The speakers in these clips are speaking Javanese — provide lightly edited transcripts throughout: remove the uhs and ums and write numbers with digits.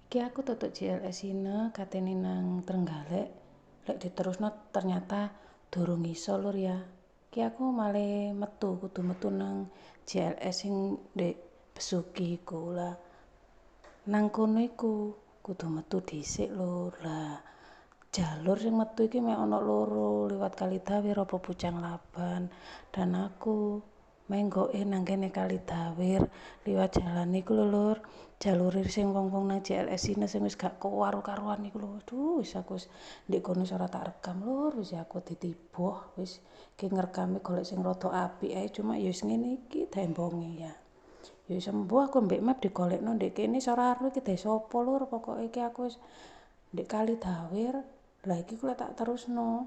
Ki aku tutuk JLS ine katene nang Trenggalek. Lek diterusno ternyata durung iso lur ya. Ki aku male kudu metu nang JLS sing ndek Besuki iku lah. Nang kono iku kudu metu dhisik lur. Lah jalur sing metu iki mek ana loro, liwat Kalidawir apa Pucang Laban. Dan aku menggoke nang kene Kalidawir liwat jalan iku lho lur. Jalur sing wong-wong nang JLS ini sing wis gak karu-karuan iku lho. Aduh, wis aku wis ndek kono ora tak rekam lur, wis aku ditiboh wis ki ngrekame golek sing rada apik ae cuma ya wis ngene iki dembonge ya. Ya wis sembuh aku mbek map digolekno ndek kene ora ero iki desa apa lur, pokoke iki aku wis ndek Kalidawir. Lah iki kula tak terusno.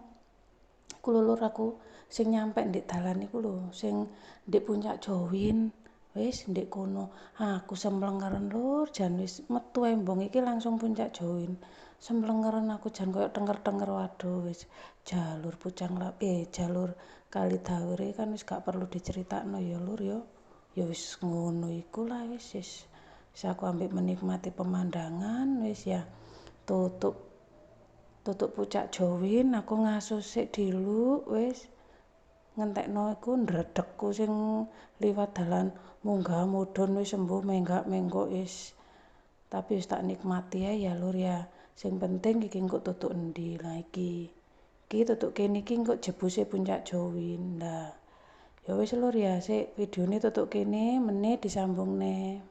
Iku lho lur aku sing nyampe ndek dalan iku lho, sing ndek Puncak Jowin. Wis ndek kono aku semlengeren lur, jan wis metu embong iki langsung Puncak Jowin. Semlengeren aku jan koyo tenger-tenger waduh wis jalur jalur Kalidawir kan wis gak perlu diceritakno ya lur ya. Ya wis ngono iku lah wis aku ambek menikmati pemandangan wis ya. Tutuk Puncak Jowin aku ngasus sik diluk wis ngentekno iku ndredegku sing liwat dalan munggah mudhun wis sembuh menggak-menggok wis. Tapi wis tak nikmati ae ya lur ya. Sing penting iki engko tutuk endi lah iki. Iki tutuk kene iki engko jebuse Puncak Jowin. Lah ya wis lur ya, sik videone tutuk kene meneh disambung neh.